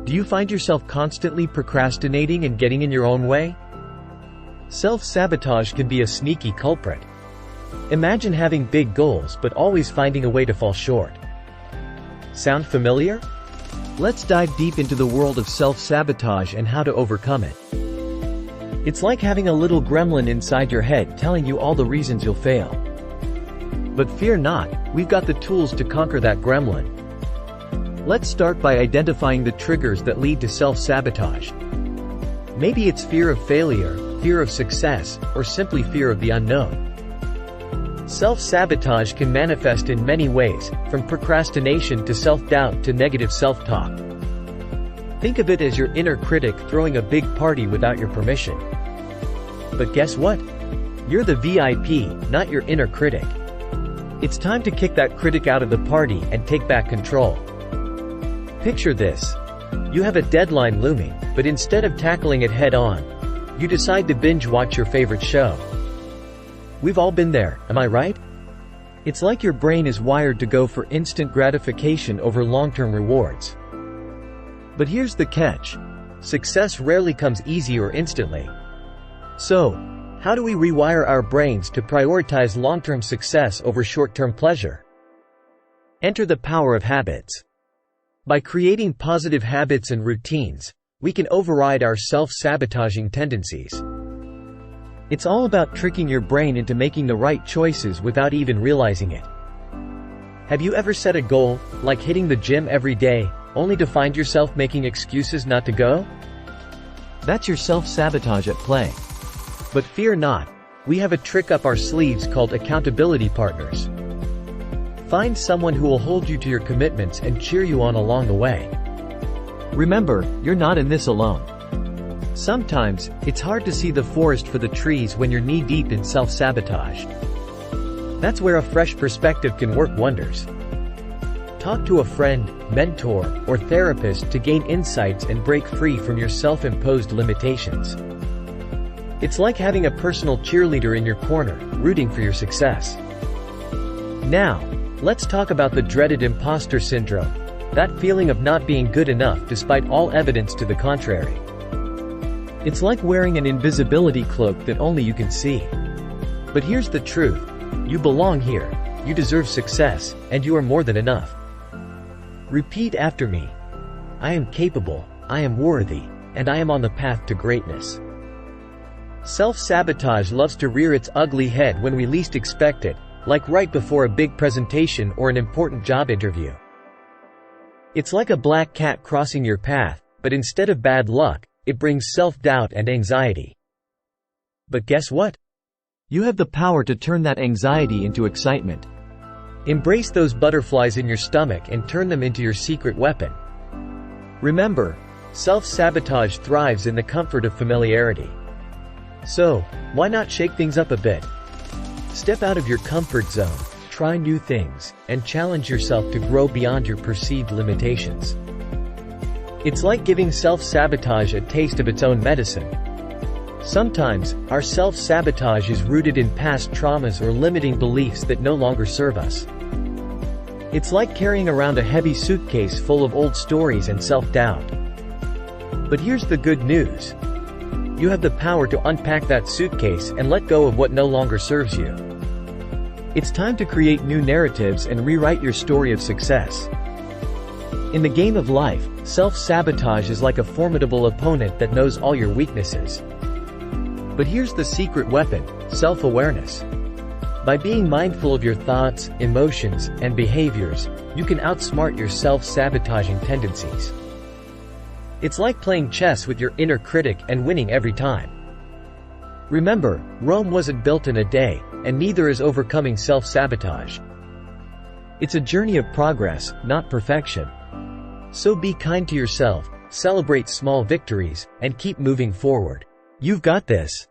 Do you find yourself constantly procrastinating and getting in your own way? Self-sabotage can be a sneaky culprit. Imagine having big goals but always finding a way to fall short. Sound familiar? Let's dive deep into the world of self-sabotage and how to overcome it. It's like having a little gremlin inside your head telling you all the reasons you'll fail. But fear not, we've got the tools to conquer that gremlin. Let's start by identifying the triggers that lead to self-sabotage. Maybe it's fear of failure, fear of success, or simply fear of the unknown. Self-sabotage can manifest in many ways, from procrastination to self-doubt to negative self-talk. Think of it as your inner critic throwing a big party without your permission. But guess what? You're the VIP, not your inner critic. It's time to kick that critic out of the party and take back control. Picture this. You have a deadline looming, but instead of tackling it head-on, you decide to binge-watch your favorite show. We've all been there, am I right? It's like your brain is wired to go for instant gratification over long-term rewards. But here's the catch. Success rarely comes easy or instantly. So, how do we rewire our brains to prioritize long-term success over short-term pleasure? Enter the power of habits. By creating positive habits and routines, we can override our self-sabotaging tendencies. It's all about tricking your brain into making the right choices without even realizing it. Have you ever set a goal, like hitting the gym every day, only to find yourself making excuses not to go? That's your self-sabotage at play. But fear not, we have a trick up our sleeves called accountability partners. Find someone who will hold you to your commitments and cheer you on along the way. Remember, you're not in this alone. Sometimes, it's hard to see the forest for the trees when you're knee-deep in self-sabotage. That's where a fresh perspective can work wonders. Talk to a friend, mentor, or therapist to gain insights and break free from your self-imposed limitations. It's like having a personal cheerleader in your corner, rooting for your success. Now, let's talk about the dreaded imposter syndrome, that feeling of not being good enough despite all evidence to the contrary. It's like wearing an invisibility cloak that only you can see. But here's the truth. You belong here, you deserve success, and you are more than enough. Repeat after me. I am capable, I am worthy, and I am on the path to greatness. Self-sabotage loves to rear its ugly head when we least expect it, like right before a big presentation or an important job interview. It's like a black cat crossing your path, but instead of bad luck, it brings self-doubt and anxiety. But guess what? You have the power to turn that anxiety into excitement. Embrace those butterflies in your stomach and turn them into your secret weapon. Remember, self-sabotage thrives in the comfort of familiarity. So, why not shake things up a bit? Step out of your comfort zone, try new things, and challenge yourself to grow beyond your perceived limitations. It's like giving self-sabotage a taste of its own medicine. Sometimes, our self-sabotage is rooted in past traumas or limiting beliefs that no longer serve us. It's like carrying around a heavy suitcase full of old stories and self-doubt. But here's the good news. You have the power to unpack that suitcase and let go of what no longer serves you. It's time to create new narratives and rewrite your story of success. In the game of life, self-sabotage is like a formidable opponent that knows all your weaknesses. But here's the secret weapon, self-awareness. By being mindful of your thoughts, emotions, and behaviors, you can outsmart your self-sabotaging tendencies. It's like playing chess with your inner critic and winning every time. Remember, Rome wasn't built in a day, and neither is overcoming self-sabotage. It's a journey of progress, not perfection. So be kind to yourself, celebrate small victories, and keep moving forward. You've got this.